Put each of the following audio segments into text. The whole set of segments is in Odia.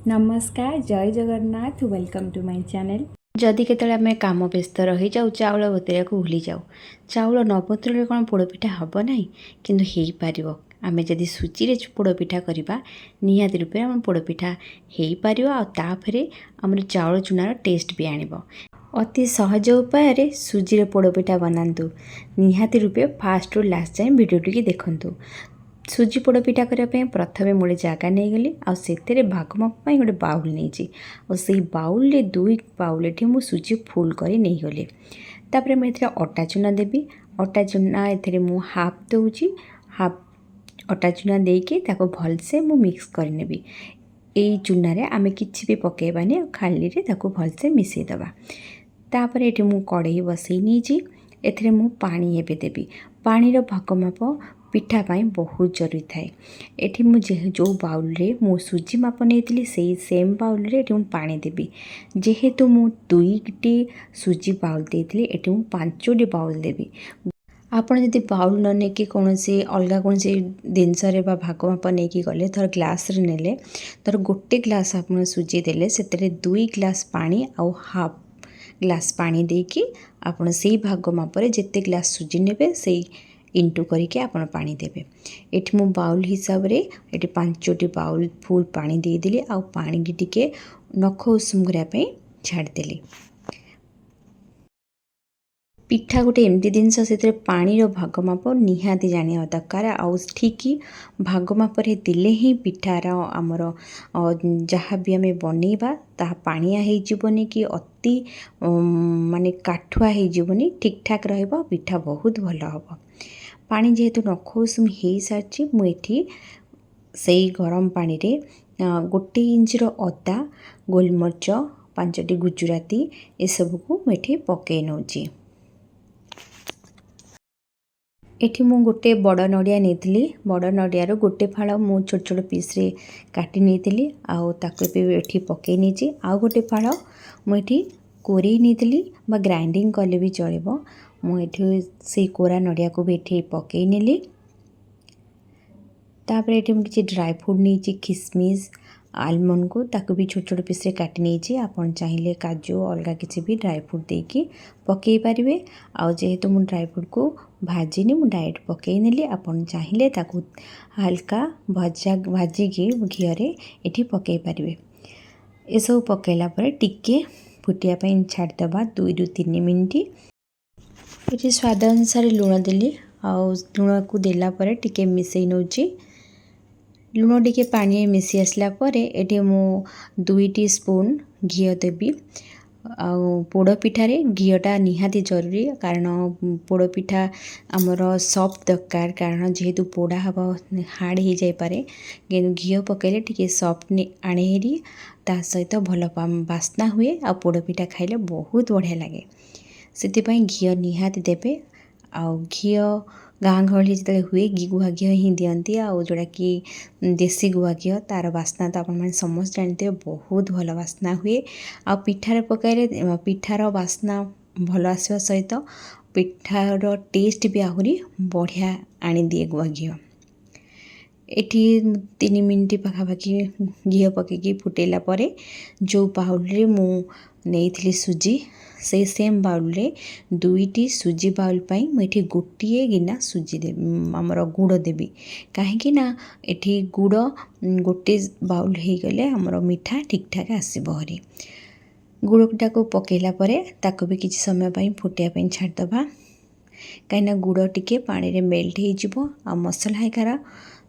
नमस्कार जय Jagannath welcome to my channel. जदि केतले आमे काम व्यस्त रही जाऊ चाउल बतुरिया भूली जाऊ चाउल न बतुरले कौन पोड़पिठा हम ना कि हो पार आम जदि सुजी पोड़पिठा करवा निहाती रूपे आम पोड़पिठा हो पार आउे आम चाउल चूनार टेस्ट भी आण अति सहज उपाय सुजी पोड़पिठा बनातु निहाती रूपे फास्ट रु लास्ट जाए वीडियो टी देखु। सुजी पोड़पिठा करने प्रथमे मुझे जगह नहीं गली आते भाग माप गोटे बाउल नहीं से बाउल 2 बाउल मुझे सुजी फुल कर नहीं गली तापर मुझे अटा चूना देवी अटा चूना ए हाफ दूची हाफ अटा चूना देके भलसे मु मिक्स करनेबी यही चूनार आम कि भी पकेबानी खाली भलसे मिसईदबा तापर ये मु कड़े बसई नहीं एथे मु पानी एवं देवी पानीर भाग माप पिठा पाई बहुत जरूरी थाए। एठी मुझे जो बाउल रे मु सुजी माप नहीं से सेम बाउल रे मु पानी देवी जेहेतु मु 2टी सुजी बाउल देती एठी मु 5टी बाउल देवी। आपड़ जदि बाउल न नहीं कि कौन से अलग कौन से जिनस भाग माप नहीं कि गले थर ग्लास रे नेले थर गोटे ग्लास आप सुजी देले से 2 ग्लास पानी आउ हाफ ग्लास पानी देकी आपड़ से भाग माप जिते ग्लास सुजी नेबे से इंटू करके आपण पानी देबे। एठी मु बाउल हिसाब रे एठी 5टी बाउल फुल पानी दे देली आ पानी टिके नख उषुम करिया पे छाड़ देली। पिठा गोटे एमती जिनस से पानी भाग माप निहाती जाना दरकार आउ ठीक भाग माप देले ही पिठार आमर जहाँ भी आम बनइबा ता पानिया होनी कि अति माने काठुआ होनी ठीक ठाक रहिबो पिठा बहुत भल हम। पानी जेहेतु नख उषुम हो सारी मुझे से गरम पानी रे 1 इंच अदा गोलमरीच 5टी गुजराती ये सब को मुझे पकई नौची। एठी मु गोटे बड़ नड़िया नहीं बड़ नड़ियार गोटे फाड़ मु छोट छोट पीस रे काटी नहीं आउ ताको एठी पकई नहीं आउ गोटे फाड़ मुझे कोरे नहीं बा ग्राइंडिंग कले भी चलो मुझे से कोरा नड़िया को भी एठी पकई नेली तापर एठी मु किछि ड्राई फ्रूट नहीं किसमिस आलमंड को ताको भी छोट छोट पीस रे काटी नहीं आपन चाहिए काजू अलग किसी भी ड्राई फ्रूट देकी पकई पारे आउ जेहेतु मु ड्राई फ्रूट को भाजिनी मु डायरेक्ट पकई नेली आपन चाहिए ताको हल्का भाजिकी घीरे एठी पकई पारे ये सब पकईला परे टिके फुटिया पई छाड़दबा 2 रु 3 मिनिट। ये स्वाद अनुसार लुण देली आउ लुण को देला परे टिके मिसई नौची लुण टिके पानी मिसी आसला परे एठी मु 2 टीस्पून घी देवी आउ पोड़पिठारे घीटा निहाती जरूरी कारण पोड़पिठा आमर सॉफ्ट दरकार कारण जेहेतु पोड़ा हम हार्ड हो जाए पारे कि घी पकईले टिके सॉफ्ट आणे हेरी ता सहित भल बास्ना हुए आ पोड़पिठा खाइले बहुत बढ़िया लगे से घी निहाती देबे आउ घी गाँ गहली जो हुए गुआ घी ही दिखती आउ जोड़ा कि देसी गुआ घी तार बास्ना तो आप समस्त जानते बहुत भल बास्ना हुए आ पिठार पकड़े पिठार बास्ना भल आसवा सहित पिठार टेस्ट भी आहरी बढ़िया आनी दिए गुआ घी। एठी 3 मिनिट पाखापाखि घी पकईकी फुटेला परे जो बाउल रे मु नहीं सुजी से सेम बाउल रे 2टी सुजी बाउल पाई मुझे गोटे गिना सुजी दे आमर गुड़ देवी कहीं ना एठी गुड़ गोटे बाउल हो गले आमर मिठा ठीक ठाक आसब हरी गुड़टा को पकईला परे ताको भी किसी समय पाई फुटिया छाड़दबा कहीं गुड़ टिके पानी रे मेल्ट हो आ मसला हैकार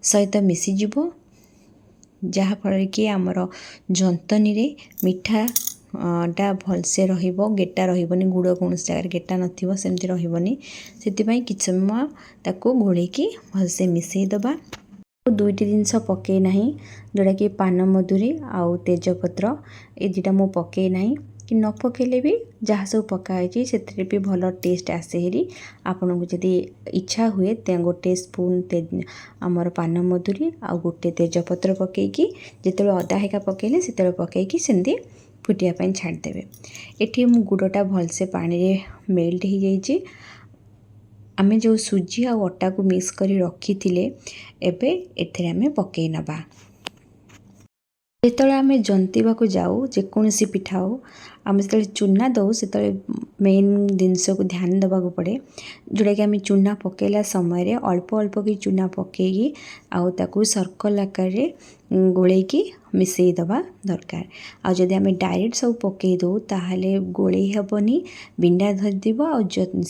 सहित मिसीज जहाँफल कि आमर जंतनी रे मिठा टा भलसे रहिबो गेटा रहिबोनी गुड़ कौन जगह गेटा नथिबो सेमती रहिबोनी सेतिपई किछ समय ताको घोळेकी भलसे मिसई दबा 2टी जिनस पकई नाही जोड़ा कि पान मधुरी आउ तेजपत्र ए दुटा मु पकई नाही कि न पकईले भी जहाँ सब पकाई से भी भल टेस्ट आसे हेरी आपन को जदि इच्छा हुए ते गोटे स्पून आमर पान मधुरी आउ गोटे तेजपत्र पकईकी जिते अदा हेका पकईले से पकईकी सेमती फुटिया पाई छाड़देवे। एठी मु गुड़टा भलसे पानी रे मेल्ट हो जाइए आमे जो सुजी आ अटा को मिक्स करी रखी थिले एबे एथिरे आमे पकई नबा। ଯେତେବେଳେ ଆମେ ଜନ୍ତିବାକୁ ଯାଉ ଯେକୌଣସି ପିଠା ହଉ ଆମେ ଯେତେବେଳେ ଚୂନା ଦେଉ ସେତେବେଳେ ମେନ୍ ଜିନିଷକୁ ଧ୍ୟାନ ଦେବାକୁ ପଡ଼େ, ଯେଉଁଟାକି ଆମେ ଚୂନା ପକାଇଲା ସମୟରେ ଅଳ୍ପ ଅଳ୍ପ କି ଚୂନା ପକାଇକି ଆଉ ତାକୁ ସର୍କଲ୍ ଆକାରରେ ଗୋଳେଇକି ମିଶାଇ ଦେବା ଦରକାର। ଆଉ ଯଦି ଆମେ ଡାଇରେକ୍ଟ ସବୁ ପକାଇ ଦେଉ ତାହେଲେ ଗୋଳେଇ ହେବନି, ବିଣ୍ଡା ଧରିଦେବ ଆଉ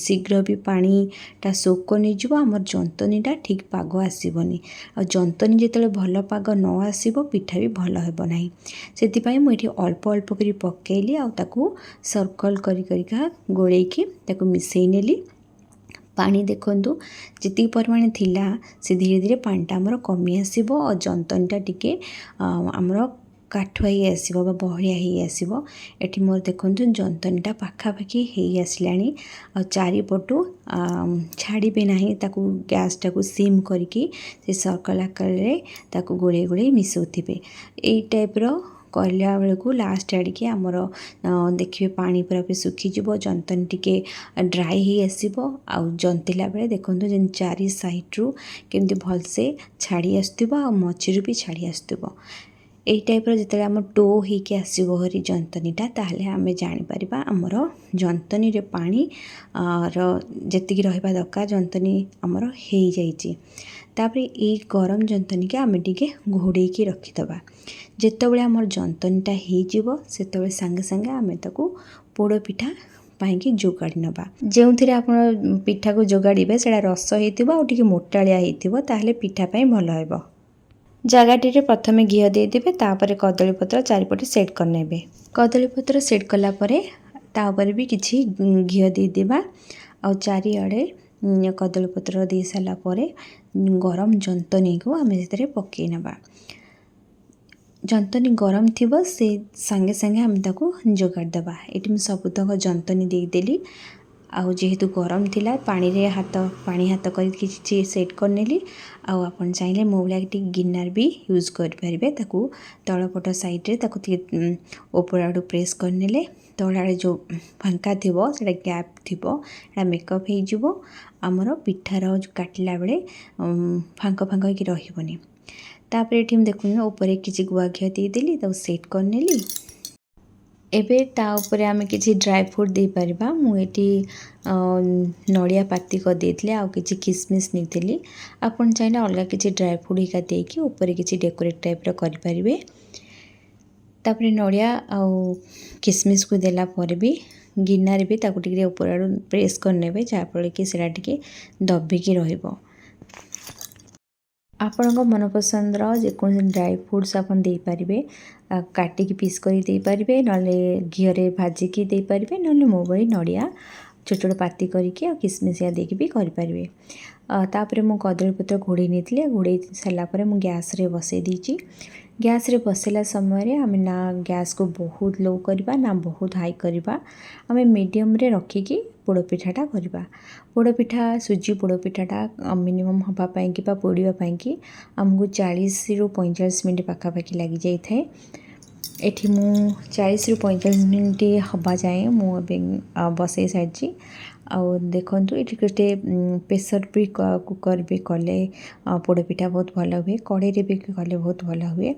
ଶୀଘ୍ର ବି ପାଣିଟା ଶୋକ ନେଇଯିବ, ଆମର ଜନ୍ତନୀଟା ଠିକ୍ ପାଗ ଆସିବନି। ଆଉ ଜନ୍ତନୀ ଯେତେବେଳେ ଭଲ ପାଗ ନ ଆସିବ ପିଠା ବି ଭଲ ହେବ ନାହିଁ। ସେଥିପାଇଁ ମୁଁ ଏଠି ଅଳ୍ପ ଅଳ୍ପ କରି ପକାଇଲି ଆଉ ତାକୁ ସର୍କଲ୍ କରିକା ଗୋଳେଇକି ତାକୁ ମିଶାଇ ନେଲି। ପାଣି ଦେଖନ୍ତୁ ଯେତିକି ପରିମାଣ ଥିଲା ସେ ଧୀରେ ଧୀରେ ପାଣିଟା ଆମର କମି ଆସିବ ଆଉ ଜନ୍ତନୀଟା ଟିକେ ଆମର କାଠୁଆ ହେଇ ଆସିବ ବା ବହଳିଆ ହେଇ ଆସିବ। ଏଠି ମୋର ଦେଖନ୍ତୁ ଜନ୍ତନୀଟା ପାଖାପାଖି ହେଇ ଆସିଲାଣି। ଆଉ ଚାରିପଟୁ ଛାଡ଼ିବେ ନାହିଁ, ତାକୁ ଗ୍ୟାସ୍ଟାକୁ ସିମ୍ କରିକି ସେ ସର୍କଲ୍ ଆକାରରେ ତାକୁ ଗୋଳେଇ ଗୋଳେଇ ମିଶାଉଥିବେ। ଏଇ ଟାଇପ୍ର କଲା ବେଳକୁ ଲାଷ୍ଟ ଆଡ଼ିକି ଆମର ଦେଖିବେ ପାଣି ପୁରା ଶୁଖିଯିବ, ଜନ୍ତନୀ ଟିକେ ଡ୍ରାଏ ହେଇ ଆସିବ। ଆଉ ଜନ୍ତିଲା ବେଳେ ଦେଖନ୍ତୁ ଯେମିତି ଚାରି ସାଇଡ଼୍ରୁ କେମିତି ଭଲସେ ଛାଡ଼ି ଆସୁଥିବ ଆଉ ମଝିରୁ ବି ଛାଡ଼ି ଆସୁଥିବ। ଏଇ ଟାଇପ୍ର ଯେତେବେଳେ ଆମ ଟୋ ହେଇକି ଆସିବ ହରି ଜନ୍ତନୀଟା ତାହେଲେ ଆମେ ଜାଣିପାରିବା ଆମର ଜନ୍ତନୀରେ ପାଣି ଯେତିକି ରହିବା ଦରକାର ଜନ୍ତନୀ ଆମର ହେଇଯାଇଛି। ତାପରେ ଏଇ ଗରମ ଜନ୍ତନୀକି ଆମେ ଟିକେ ଘୋଡ଼େଇକି ରଖିଦେବା। ଯେତେବେଳେ ଆମର ଜନ୍ତନୀଟା ହେଇଯିବ ସେତେବେଳେ ସାଙ୍ଗେ ସାଙ୍ଗେ ଆମେ ତାକୁ ପୋଡ଼ପିଠା ପାଇଁକି ଯୋଗାଡ଼ି ନେବା। ଯେଉଁଥିରେ ଆପଣ ପିଠାକୁ ଯୋଗାଡ଼ିବେ ସେଇଟା ରସ ହେଇଥିବ ଆଉ ଟିକେ ମୋଟାଳିଆ ହେଇଥିବ, ତାହେଲେ ପିଠା ପାଇଁ ଭଲ ହେବ। ଜାଗାଟିରେ ପ୍ରଥମେ ଘିଅ ଦେଇଦେବେ, ତାପରେ କଦଳୀପତ୍ର ଚାରିପଟେ ସେଟ୍ କରିନେବେ। କଦଳୀପତ୍ର ସେଟ୍ କଲା ପରେ ତା ଉପରେ ବି କିଛି ଘିଅ ଦେଇଦେବା ଆଉ ଚାରିଆଡ଼େ କଦଳୀପତ୍ର ଦେଇ ସାରିଲା ପରେ ଗରମ ଜନ୍ତନୀକୁ ଆମେ ସେଥିରେ ପକାଇ ନେବା। ଜନ୍ତନୀ ଗରମ ଥିବ ସେ ସାଙ୍ଗେ ସାଙ୍ଗେ ଆମେ ତାକୁ ଯୋଗାଡ଼ି ଦେବା। ଏଠି ମୁଁ ସବୁତକ ଜନ୍ତନୀ ଦେଇଦେଲି ଆଉ ଯେହେତୁ ଗରମ ଥିଲା ପାଣି ହାତ କରିକି କିଛି ସେଟ୍ କରିନେଲି। ଆଉ ଆପଣ ଚାହିଁଲେ ମୋ ଭଳିଆ ଟିକେ ଗିନାର ବି ୟୁଜ୍ କରିପାରିବେ। ତାକୁ ତଳପଟ ସାଇଡ଼୍ରେ ତାକୁ ଟିକେ ଉପର ଆଡ଼ୁ ପ୍ରେସ୍ କରିନେଲେ ତଳ ଆଡ଼େ ଯେଉଁ ଫାଙ୍କା ଥିବ ସେଇଟା ଗ୍ୟାପ୍ ଥିବ ସେଇଟା ମେକଅପ୍ ହେଇଯିବ। ଆମର ପିଠାର କାଟିଲା ବେଳେ ଫାଙ୍କ ହେଇକି ରହିବନି। ତାପରେ ଏଠି ମୁଁ ଦେଖୁନି ଉପରେ କିଛି ଗୁଆ ଘିଅ ଦେଇଦେଲି, ତାକୁ ସେଟ୍ କରିନେଲି। ଏବେ ତା ଉପରେ ଆମେ କିଛି ଡ୍ରାଏ ଫ୍ରୁଟ୍ ଦେଇପାରିବା। ମୁଁ ଏଠି ନଡ଼ିଆ ପାତି କରିଦେଇଥିଲି ଆଉ କିଛି କିସମିସ୍ ନେଇଥିଲି। ଆପଣ ଚାହିଁଲେ ଅଲଗା କିଛି ଡ୍ରାଏ ଫ୍ରୁଟ୍ ହେଇକା ଦେଇକି ଉପରେ କିଛି ଡେକୋରେଟ୍ ଟାଇପ୍ର କରିପାରିବେ। ତାପରେ ନଡ଼ିଆ ଆଉ କିସମିସ୍କୁ ଦେଲା ପରେ ବି ଗିନାରେ ବି ତାକୁ ଟିକେ ଉପର ଆଡ଼ୁ ପ୍ରେସ୍ କରିନେବେ, ଯାହାଫଳରେ କି ସେଇଟା ଟିକେ ଦବିକି ରହିବ। ଆପଣଙ୍କ ମନପସନ୍ଦର ଯେକୌଣସି ଡ୍ରାଏ ଫ୍ରୁଟ୍ସ ଆପଣ ଦେଇପାରିବେ, କାଟିକି ପିସ୍ କରି ଦେଇପାରିବେ, ନହେଲେ ଘିଅରେ ଭାଜିକି ଦେଇପାରିବେ, ନହେଲେ ମୋ ଭଳି ନଡ଼ିଆ ଛୋଟ ଛୋଟ ପାତି କରିକି ଆଉ କିସମିସିଆ ଦେଇକି ବି କରିପାରିବେ। ତାପରେ ମୁଁ କଦଳୀପତ୍ର ଘୋଡ଼େଇ ନେଇଥିଲି। ଘୋଡ଼େଇ ସାରିଲା ପରେ ମୁଁ ଗ୍ୟାସ୍ରେ ବସାଇ ଦେଇଛି। ଗ୍ୟାସ୍ରେ ବସାଇଲା ସମୟରେ ଆମେ ନା ଗ୍ୟାସ୍କୁ ବହୁତ ଲୋ କରିବା ନା ବହୁତ ହାଇ କରିବା, ଆମେ ମିଡ଼ିୟମ୍ରେ ରଖିକି ପୋଡ଼ପିଠାଟା କରିବା। ପୋଡ଼ପିଠା ସୁଜି ପୋଡ଼ପିଠାଟା ମିନିମମ୍ ହେବା ପାଇଁକି ବା ପୋଡ଼ିବା ପାଇଁକି ଆମକୁ 40ରୁ 45 ମିନିଟ୍ ପାଖାପାଖି ଲାଗିଯାଇଥାଏ। ଏଠି ମୁଁ 40ରୁ 45 ମିନିଟ୍ ହେବା ଯାଏଁ ମୁଁ ଏବେ ବସାଇ ସାରିଛି। ଆଉ ଦେଖନ୍ତୁ ଏଠି ଗୋଟେ ପ୍ରେସର୍ ବି କୁକର୍ ବି କଲେ ପୋଡ଼ପିଠା ବହୁତ ଭଲ ହୁଏ, କଢ଼େଇରେ ବି କଲେ ବହୁତ ଭଲ ହୁଏ।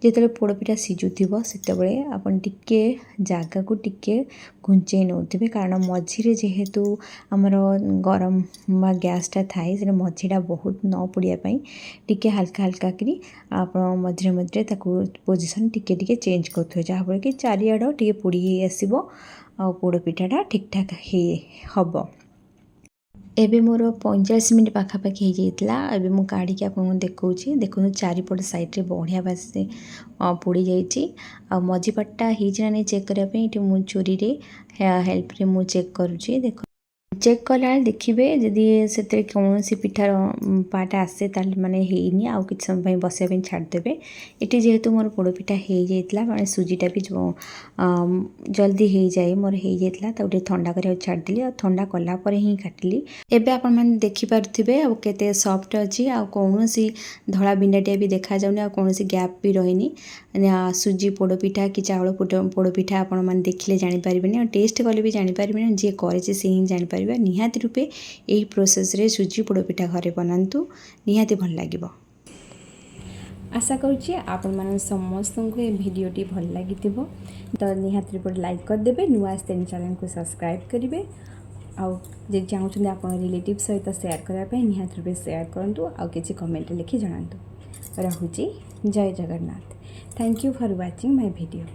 ଯେତେବେଳେ ପୋଡ଼ପିଠା ସିଝୁଥିବ ସେତେବେଳେ ଆପଣ ଟିକେ ଜାଗାକୁ ଟିକେ ଘୁଞ୍ଚେଇ ନେଉଥିବେ, କାରଣ ମଝିରେ ଯେହେତୁ ଆମର ଗରମ ବା ଗ୍ୟାସ୍ଟା ଥାଏ ସେଟା ମଝିଟା ବହୁତ ନ ପୋଡ଼ିବା ପାଇଁ ଟିକେ ହାଲକା କରି ଆପଣ ମଝିରେ ମଝିରେ ତାକୁ ପୋଜିସନ୍ ଟିକେ ଚେଞ୍ଜ କରୁଥିବେ, ଯାହାଫଳରେ କି ଚାରିଆଡ଼ ଟିକେ ପୋଡ଼ି ହେଇ ଆସିବ ଆଉ ପୋଡ଼ପିଠାଟା ଠିକ୍ଠାକ୍ ହେବ। ଏବେ ମୋର 45 ମିନିଟ୍ ପାଖାପାଖି ହେଇଯାଇଥିଲା। ଏବେ ମୁଁ କାଢ଼ିକି ଆପଣଙ୍କୁ ଦେଖାଉଛି। ଦେଖନ୍ତୁ ଚାରିପଟ ସାଇଡ଼୍ରେ ବଢ଼ିଆ ବାସେ ପୋଡ଼ି ଯାଇଛି। ଆଉ ମଝି ପଟଟା ହେଇଛି ନା ନାହିଁ ଚେକ୍ କରିବା ପାଇଁ ଏଠି ମୁଁ ଛୁରୀରେ ହେଲ୍ପରେ ମୁଁ ଚେକ୍ କରୁଛି। ଚେକ୍ କଲାବେଳେ ଦେଖିବେ ଯଦି ସେଥିରେ କୌଣସି ପିଠାର ପାର୍ଟ ଆସେ ତାହେଲେ ମାନେ ହେଇନି, ଆଉ କିଛି ସମୟ ପାଇଁ ବସିବା ପାଇଁ ଛାଡ଼ିଦେବେ। ଏଠି ଯେହେତୁ ମୋର ପୋଡ଼ପିଠା ହେଇଯାଇଥିଲା, ମାନେ ସୁଜିଟା ବି ଜଲ୍ଦି ହେଇଯାଏ, ମୋର ହେଇଯାଇଥିଲା, ତାକୁ ଟିକେ ଥଣ୍ଡା କରିବାକୁ ଛାଡ଼ିଦେଲି ଆଉ ଥଣ୍ଡା କଲା ପରେ ହିଁ କାଟିଲି। ଏବେ ଆପଣମାନେ ଦେଖିପାରୁଥିବେ ଆଉ କେତେ ସଫ୍ଟ ଅଛି, ଆଉ କୌଣସି ଧଳା ବିଣ୍ଡାଟିଆ ବି ଦେଖାଯାଉନି, ଆଉ କୌଣସି ଗ୍ୟାପ୍ ବି ରହିନି। ସୁଜି ପୋଡ଼ପିଠା କି ଚାଉଳ ପୋଡ଼ପିଠା ଆପଣମାନେ ଦେଖିଲେ ଜାଣିପାରିବେନି, ଆଉ ଟେଷ୍ଟ କଲେ ବି ଜାଣିପାରିବେନି, ଯିଏ କରିଛି ସେ ହିଁ ଜାଣିପାରିବେ। ନିହାତି ରୂପେ ଏହି ପ୍ରୋସେସ୍ରେ ସୁଜି ପୋଡ଼ପିଠା ଘରେ ବନାନ୍ତୁ, ନିହାତି ଭଲ ଲାଗିବ। आशा करुच्ची आपण मन समस्त को ये भिडटी भल लगी तो निहाती रिपोर्ट लाइक करदे नुआ चैनल को सब्सक्राइब करेंगे आउ जे चाहते आप रिलेटिव सहित शेयर करने निहाती रूप शेयर करूँ आउ कि कमेंट लिखि जनातु। रहुची जय Jagannath. Thank you for watching my video.